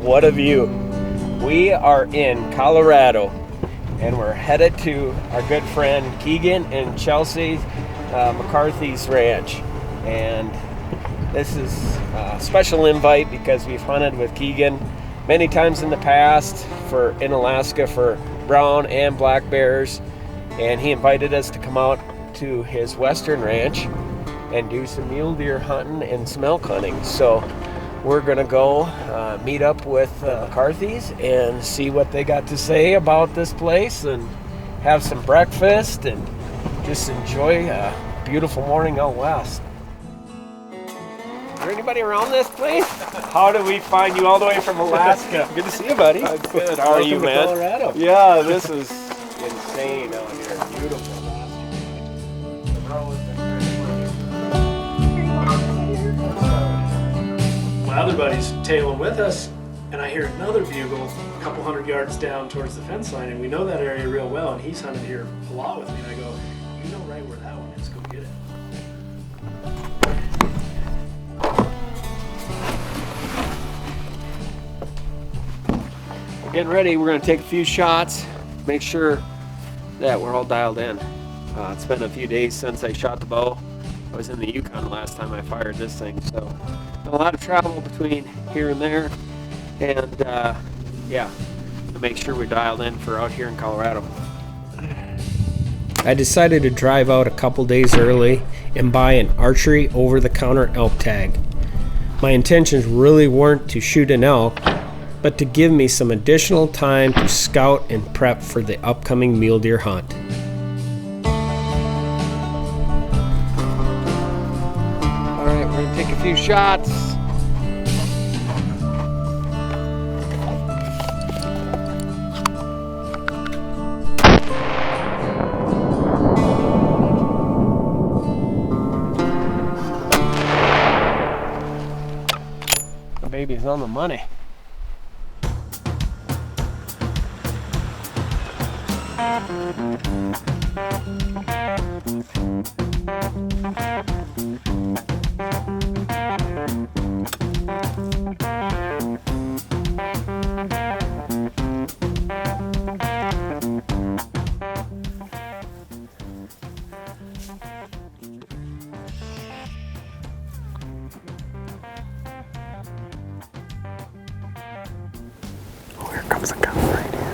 what a view. We are in Colorado and we're headed to our good friend Keegan and Chelsea McCarthy's ranch. And this is a special invite because we've hunted with Keegan many times in the past in Alaska for brown and black bears, and he invited us to come out to his western ranch and do some mule deer hunting and some elk hunting. So we're gonna go meet up with McCarthy's and see what they got to say about this place and have some breakfast and just enjoy a beautiful morning out west. Is there anybody around this place? How do we find you all the way from Alaska? Good to see you, buddy. Good. How are you, man? Colorado. Yeah, this is insane out here. Beautiful. My other buddy's tailing with us, and I hear another bugle a couple hundred yards down towards the fence line, and we know that area real well, and he's hunted here a lot with me, and I go, you know right where that one is, go get it. We're getting ready. We're going to take a few shots, make sure that we're all dialed in. It's been a few days since I shot the bow. I was in the Yukon last time I fired this thing, so a lot of travel between here and there, and yeah, to make sure we're dialed in for out here in Colorado. I decided to drive out a couple days early and buy an archery over-the-counter elk tag. My intentions really weren't to shoot an elk, but to give me some additional time to scout and prep for the upcoming mule deer hunt. Alright, we're going to take a few shots. The baby's on the money. Oh, here comes the cow right here.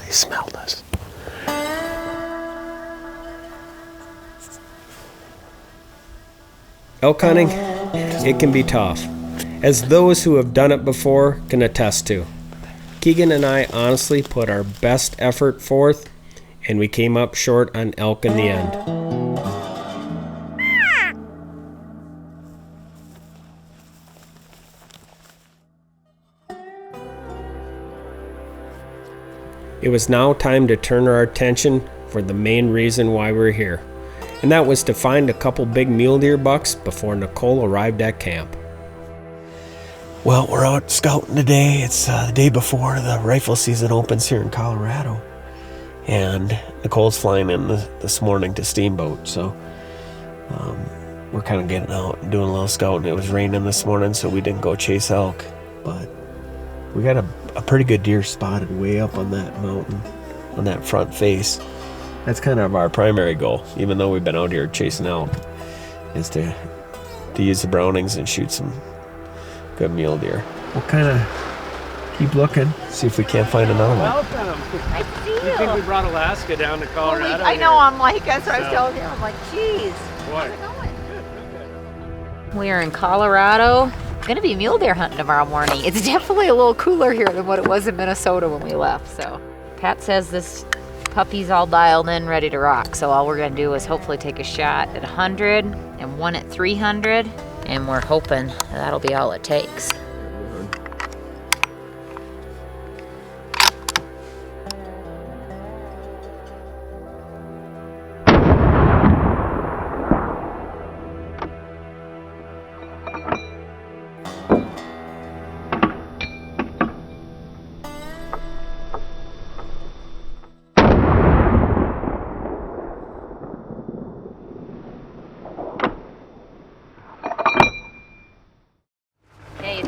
Smelled us. Elk hunting, it can be tough, as those who have done it before can attest to. Keegan and I honestly put our best effort forth, and we came up short on elk in the end. It was now time to turn our attention for the main reason why we're here, and that was to find a couple big mule deer bucks before Nicole arrived at camp. Well, we're out scouting today. It's the day before the rifle season opens here in Colorado. And Nicole's flying in this morning to Steamboat, so we're kind of getting out and doing a little scouting. It was raining this morning, so we didn't go chase elk, but we got a pretty good deer spotted way up on that mountain, on that front face. That's kind of our primary goal, even though we've been out here chasing elk, is to use the Brownings and shoot some good mule deer. We'll kind of keep looking, see if we can't find another one. Welcome. Nice to see you. You think we brought Alaska down to Colorado? I know, I'm like, that's what I was telling you. I'm like, geez. What? How's it going? We are in Colorado. Gonna be mule deer hunting tomorrow morning. It's definitely a little cooler here than what it was in Minnesota when we left. So Pat says this puppy's all dialed in, ready to rock. So all we're gonna do is hopefully take a shot at 100 and one at 300. And we're hoping that'll be all it takes.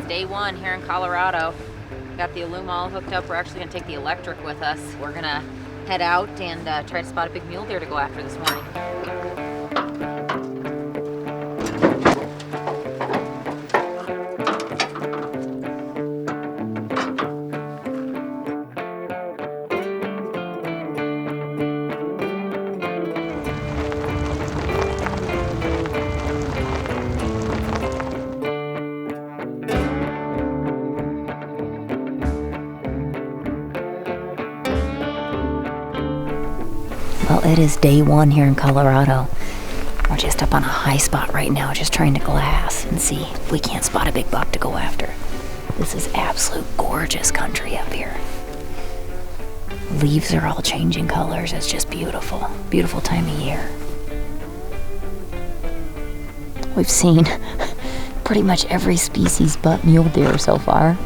Day one here in Colorado. Got the Illuma all hooked up. We're actually gonna take the electric with us. We're gonna head out and try to spot a big mule deer to go after this morning. Well, it is day one here in Colorado. We're just up on a high spot right now, just trying to glass and see if we can't spot a big buck to go after. This is absolute gorgeous country up here. Leaves are all changing colors. It's just beautiful. Beautiful time of year. We've seen pretty much every species but mule deer so far.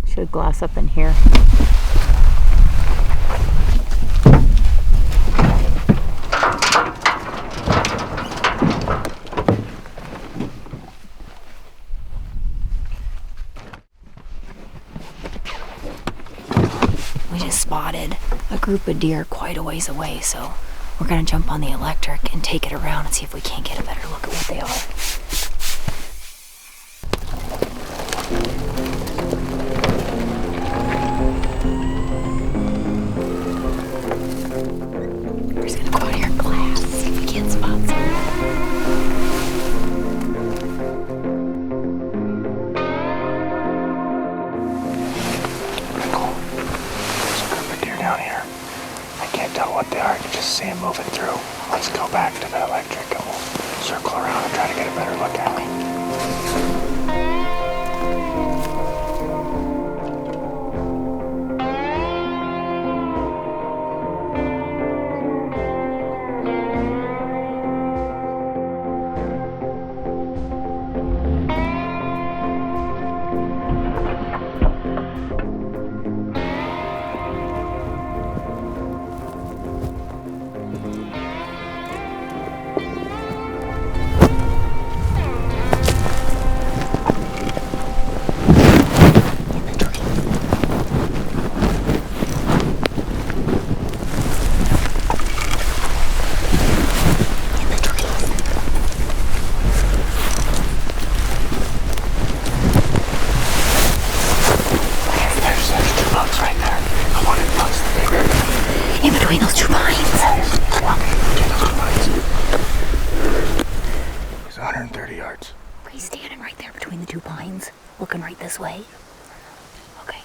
Should glass up in here. We just spotted a group of deer quite a ways away, so we're gonna jump on the electric and take it around and see if we can't get a better look at what they are. What they are, you just see them moving through. Let's go back to the electric and we'll circle around and try to get a better look at them. 2 pines, looking right this way. Okay.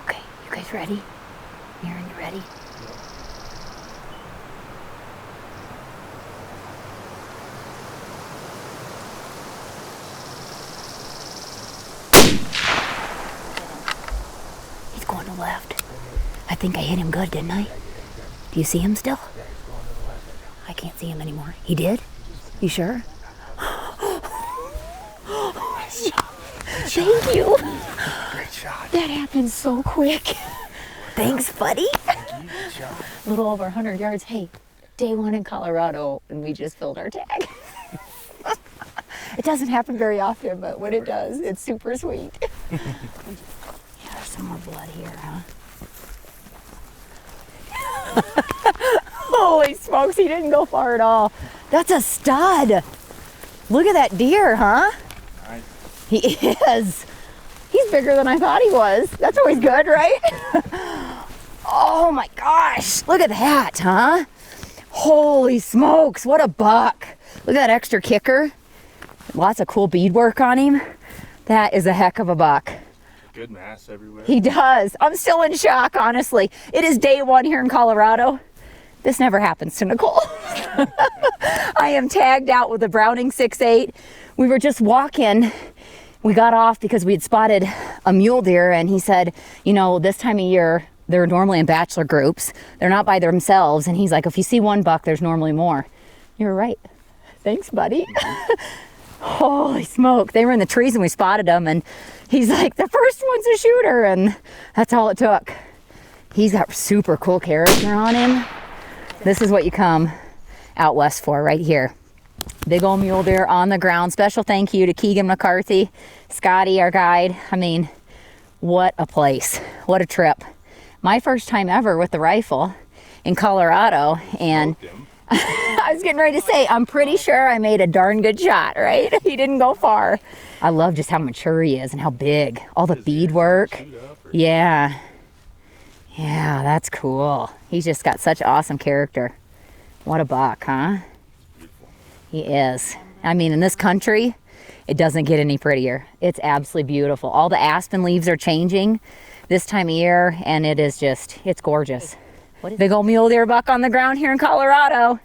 Okay, you guys ready? Aaron, you ready? He's going to the left. I think I hit him good, didn't I? Do you see him still? I can't see him anymore. He did? You sure? Thank you. Great shot. That happened so quick. Thanks, buddy. A little over 100 yards. Hey, day 1 in Colorado, and we just filled our tag. It doesn't happen very often, but when it does, it's super sweet. Yeah, there's some more blood here, huh? Holy smokes, he didn't go far at all. That's a stud. Look at that deer, huh? Nice. He is. He's bigger than I thought he was. That's always good, right? Oh my gosh, look at that, huh? Holy smokes, what a buck. Look at that extra kicker. Lots of cool beadwork on him. That is a heck of a buck. Good mass everywhere. He does. I'm still in shock, honestly. It is day 1 here in Colorado. This never happens to Nicole. I am tagged out with a Browning 6.8. We were just walking. We got off because we had spotted a mule deer, and he said, you know, this time of year, they're normally in bachelor groups. They're not by themselves. And he's like, if you see one buck, there's normally more. You're right. Thanks, buddy. Holy smoke. They were in the trees and we spotted them, and he's like, the first one's a shooter, and that's all it took. He's got super cool character on him. This is what you come out west for right here. Big old mule deer on the ground. Special thank you to Keegan McCarthy, Scotty, our guide. I mean, what a place. What a trip. My first time ever with the rifle in Colorado, and I was getting ready to say, I'm pretty sure I made a darn good shot, right? He didn't go far. I love just how mature he is and how big. All the beadwork. Yeah. Yeah, that's cool. He's just got such awesome character. What a buck, huh? He is. I mean, in this country, it doesn't get any prettier. It's absolutely beautiful. All the aspen leaves are changing this time of year, and it is just, it's gorgeous. Big old mule deer buck on the ground here in Colorado.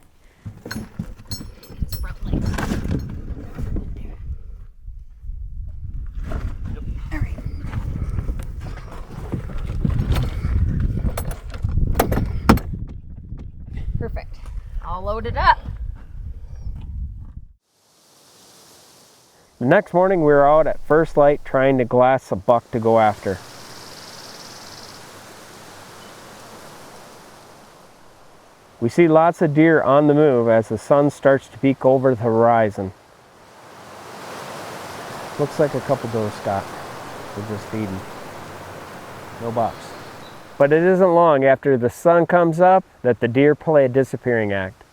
Perfect. All loaded up. The next morning we were out at first light trying to glass a buck to go after. We see lots of deer on the move as the sun starts to peek over the horizon. Looks like a couple does, Scott. They're just feeding. No bucks. But it isn't long after the sun comes up that the deer play a disappearing act.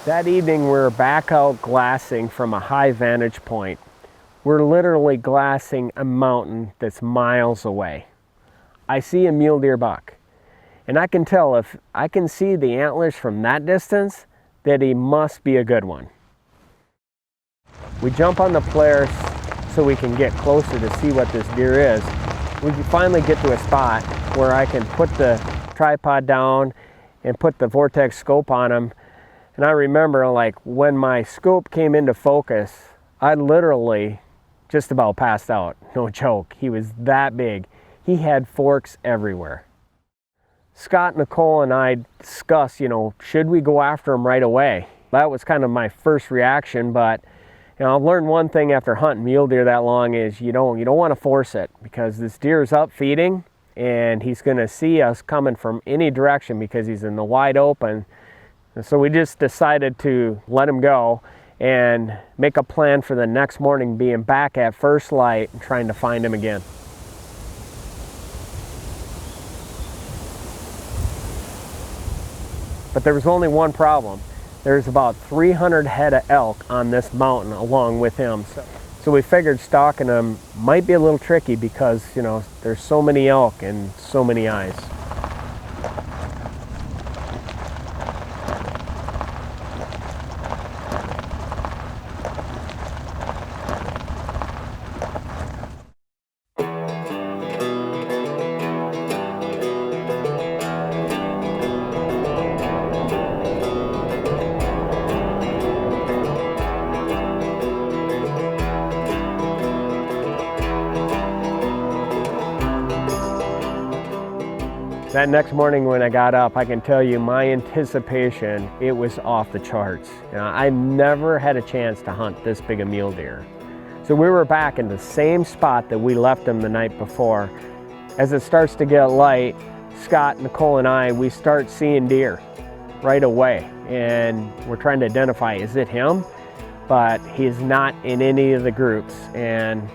That evening we're back out glassing from a high vantage point. We're literally glassing a mountain that's miles away. I see a mule deer buck, and I can tell if I can see the antlers from that distance that he must be a good one. We jump on the flares so we can get closer to see what this deer is. We can finally get to a spot where I can put the tripod down and put the Vortex scope on him. And I remember, like, when my scope came into focus, I literally just about passed out. No joke. He was that big. He had forks everywhere. Scott, Nicole, and I discussed, should we go after him right away? That was kind of my first reaction, but I've learned one thing after hunting mule deer that long is you don't want to force it, because this deer is up feeding and he's going to see us coming from any direction because he's in the wide open. And so we just decided to let him go, and make a plan for the next morning being back at first light and trying to find him again. But there was only one problem. There's about 300 head of elk on this mountain along with him. So we figured stalking them might be a little tricky because, you know, there's so many elk and so many eyes. That next morning when I got up, I can tell you my anticipation, it was off the charts. You know, I never had a chance to hunt this big a mule deer. So we were back in the same spot that we left him the night before. As it starts to get light, Scott, Nicole, and I, we start seeing deer right away. And we're trying to identify, is it him? But he's not in any of the groups. And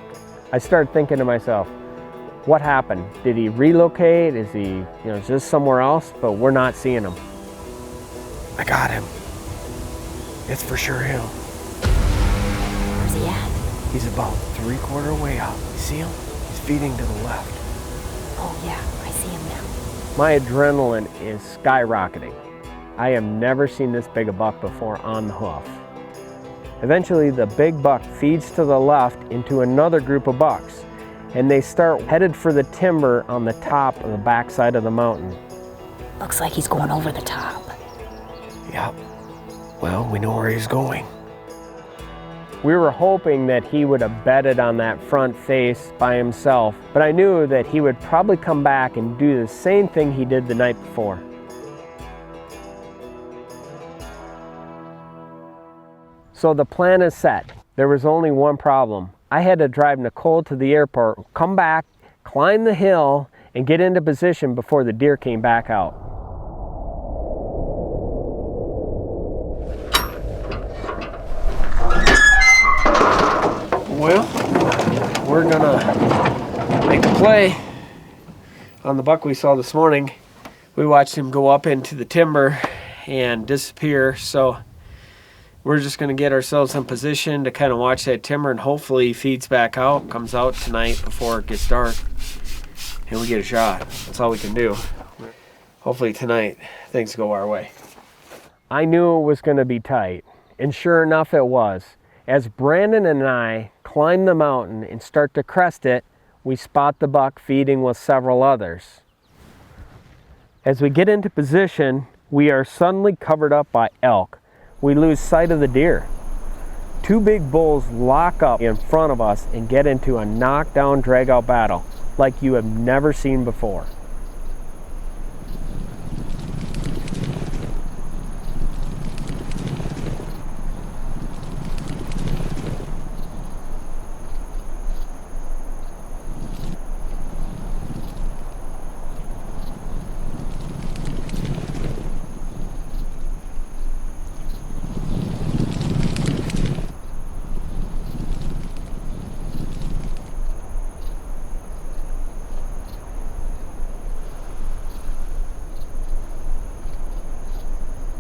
I started thinking to myself, what happened? Did he relocate? Is he, you know, just somewhere else? But we're not seeing him. I got him. It's for sure him. Where's he at? He's about 3/4 way up. You see him? He's feeding to the left. Oh yeah, I see him now. My adrenaline is skyrocketing. I have never seen this big a buck before on the hoof. Eventually, the big buck feeds to the left into another group of bucks, and they start headed for the timber on the top of the backside of the mountain. Looks like he's going over the top. Yep. Well, we know where he's going. We were hoping that he would have bedded on that front face by himself, but I knew that he would probably come back and do the same thing he did the night before. So the plan is set. There was only one problem. I had to drive Nicole to the airport, come back, climb the hill, and get into position before the deer came back out. Well, we're gonna make a play on the buck we saw this morning. We watched him go up into the timber and disappear, so we're just going to get ourselves in position to kind of watch that timber, and hopefully he feeds back out, comes out tonight before it gets dark, and we get a shot. That's all we can do. Hopefully tonight things go our way. I knew it was going to be tight, and sure enough it was. As Brandon and I climb the mountain and start to crest it, we spot the buck feeding with several others. As we get into position, we are suddenly covered up by elk. We lose sight of the deer. Two big bulls lock up in front of us and get into a knockdown, drag-out battle like you have never seen before.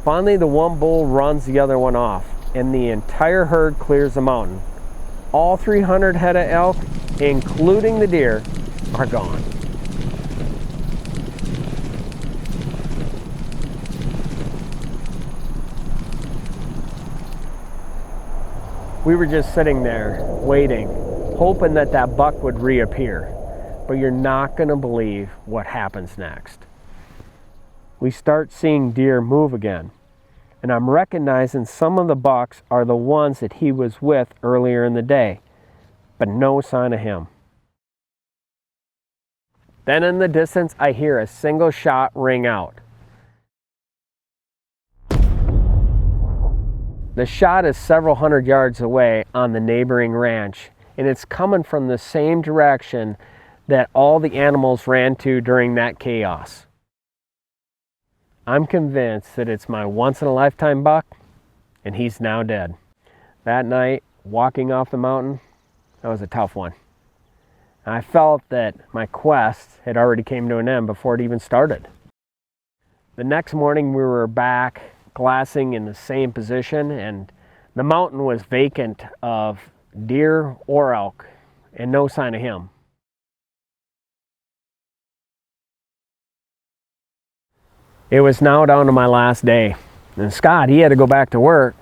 Finally, the one bull runs the other one off, and the entire herd clears the mountain. All 300 head of elk, including the deer, are gone. We were just sitting there, waiting, hoping that that buck would reappear. But you're not going to believe what happens next. We start seeing deer move again. And I'm recognizing some of the bucks are the ones that he was with earlier in the day, but no sign of him. Then in the distance, I hear a single shot ring out. The shot is several hundred yards away on the neighboring ranch, and it's coming from the same direction that all the animals ran to during that chaos. I'm convinced that it's my once-in-a-lifetime buck, and he's now dead. that night, walking off the mountain, that was a tough one. I felt that my quest had already came to an end before it even started. The next morning we were back glassing in the same position, and the mountain was vacant of deer or elk, and no sign of him. It was now down to my last day, and Scott, he had to go back to work,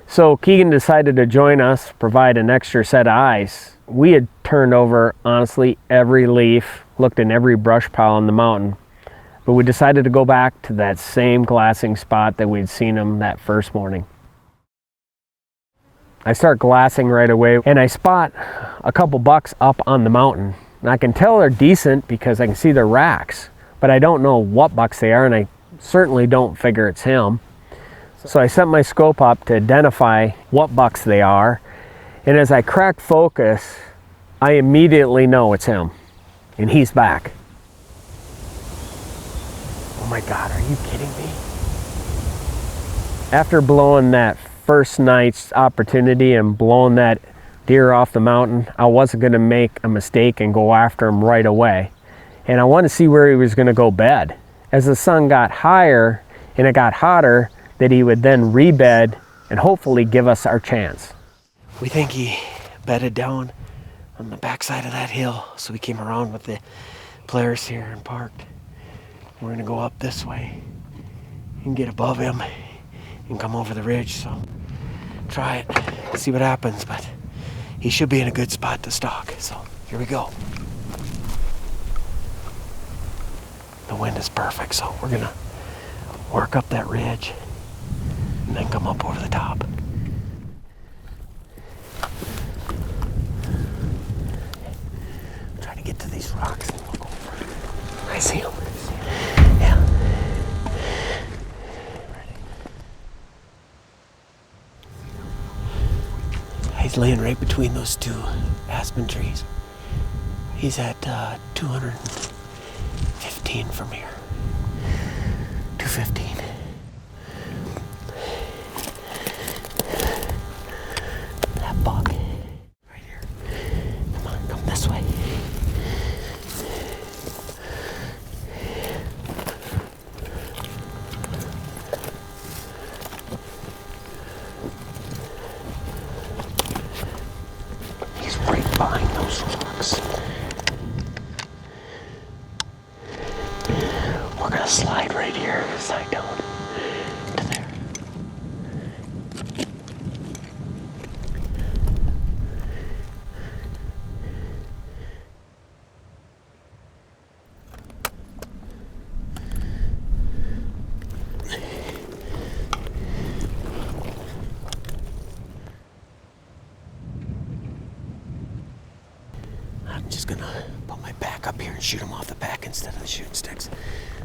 so Keegan decided to join us, provide an extra set of eyes. We had turned over, honestly, every leaf, looked in every brush pile on the mountain, but we decided to go back to that same glassing spot that we'd seen him that first morning. I start glassing right away, and I spot a couple bucks up on the mountain. And I can tell they're decent because I can see their racks, but I don't know what bucks they are, and I certainly don't figure it's him. So I set my scope up to identify what bucks they are, and as I crack focus, I immediately know it's him, and he's back. Oh my God, are you kidding me? After blowing that first night's opportunity and blowing that deer off the mountain, I wasn't going to make a mistake and go after him right away. And I wanted to see where he was going to go bed. As the sun got higher and it got hotter, that he would then rebed and hopefully give us our chance. We think he bedded down on the backside of that hill, so we came around with the players here and parked. We're going to go up this way and get above him and come over the ridge, so try it, see what happens, but he should be in a good spot to stalk, so here we go. The wind is perfect, so we're gonna work up that ridge and then come up over the top. Try to get to these rocks and look over. I see him. Yeah. He's laying right between those two aspen trees. He's at 215 from here. 215. That buck. Right here. Come on, come this way. He's right behind those rocks. We're gonna slide right here, slide down to there. I'm just gonna put my back up here and shoot him off the back instead of the shooting sticks.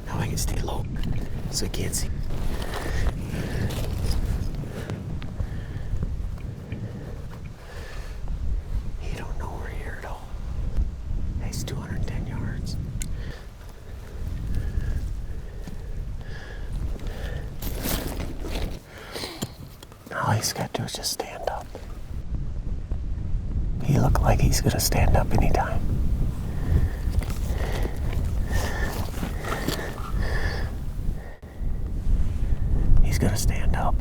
Now I can stay low so he can't see. He don't know we're here at all. He's 210 yards. All he's got to do is just stand up. He looked like he's gonna stand up anytime. He's gonna stand up.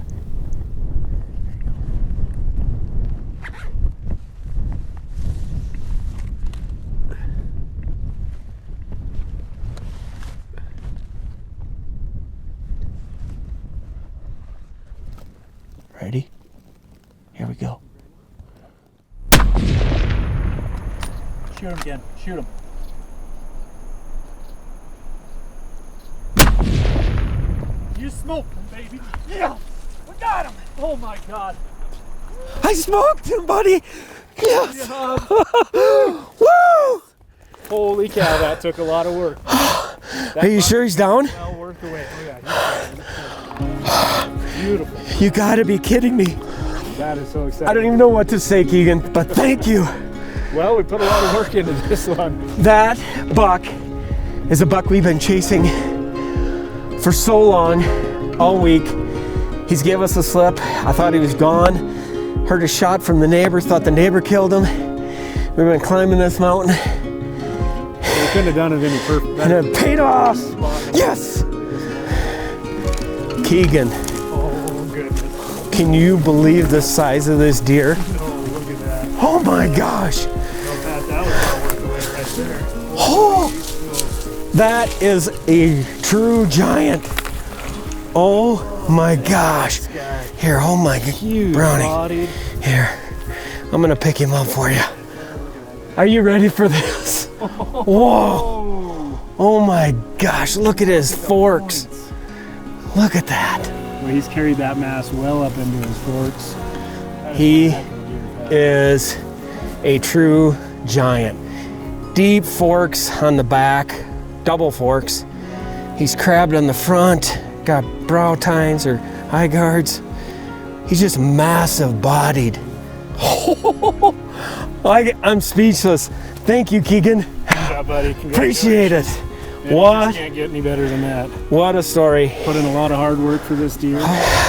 Ready? Here we go. Shoot him again. Shoot him. You smoked him, baby. Yeah, we got him. Oh my God. I smoked him, buddy. Yes. Woo! Holy cow, that took a lot of work. Are you sure he's down? Well worth the wait. Oh yeah, beautiful. You gotta be kidding me. That is so exciting. I don't even know what to say, Keegan, but thank you. Well, we put a lot of work into this one. That buck is a buck we've been chasing for so long, all week. He's gave us a slip. I thought he was gone. Heard a shot from the neighbor, thought the neighbor killed him. We've been climbing this mountain. We couldn't have done it any perfect. And it paid off. Yes! Keegan, Oh, goodness. can you believe the size of this deer? Oh, look at that. Oh my gosh. No, Pat, that was well worth the wait right there. Oh, that is a true giant. Oh my gosh. Here, oh my Huge Brownie. bodied. Here, I'm gonna pick him up for you. Are you ready for this? Whoa. Oh my gosh, look at his forks. Look at that. Well, he's carried that mass well up into his forks. He is a true giant. Deep forks on the back, double forks. He's crabbed on the front, got brow tines or eye guards. He's just massive bodied. I'm speechless. Thank you, Keegan. Good job, buddy. Appreciate it. Man, What? you can't get any better than that. What a story. Put in a lot of hard work for this deer.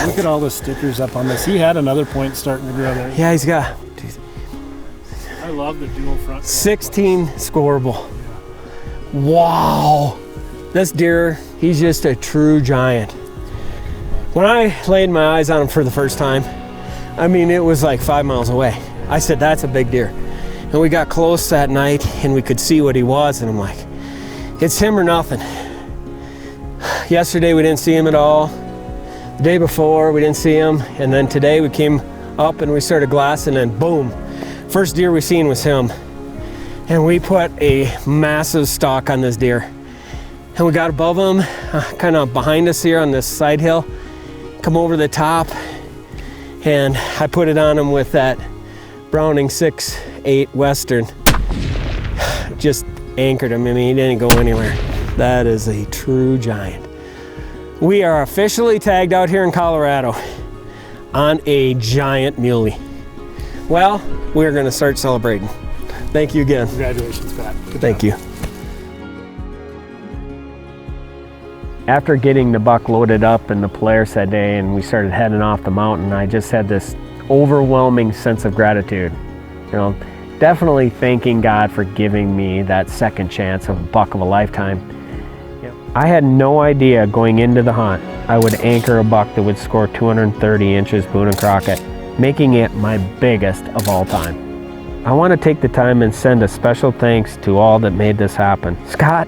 Look at all the stickers up on this. He had another point starting to grow there. Yeah, he's got I love the dual front. 16 scoreable. Wow. This deer, he's just a true giant. When I laid my eyes on him for the first time, I mean, it was like 5 miles away. I said, that's a big deer. And we got close that night and we could see what he was, and I'm like, it's him or nothing. Yesterday we didn't see him at all. The day before we didn't see him, and then today we came up and we started glassing, and boom, first deer we seen was him. And we put a massive stalk on this deer. And we got above him, kind of behind us here on this side hill, come over the top, and I put it on him with that Browning 6.8 Western. Just anchored him. I mean, he didn't go anywhere. That is a true giant. We are officially tagged out here in Colorado on a giant muley. Well, we're gonna start celebrating. Thank you again. Congratulations, Pat. Good Thank job. you. After getting the buck loaded up in the Polaris that day and we started heading off the mountain, I just had this overwhelming sense of gratitude. You know, definitely thanking God for giving me that second chance of a buck of a lifetime. I had no idea going into the hunt I would anchor a buck that would score 230 inches Boone and Crockett, making it my biggest of all time. I want to take the time and send a special thanks to all that made this happen. Scott,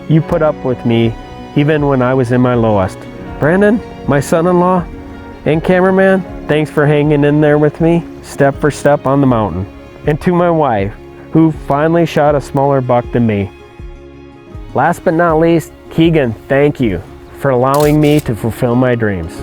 you put up with me even when I was in my lowest. Brandon, my son-in-law and cameraman, thanks for hanging in there with me, step for step on the mountain. And to my wife, who finally shot a smaller buck than me. Last but not least, Keegan, thank you for allowing me to fulfill my dreams.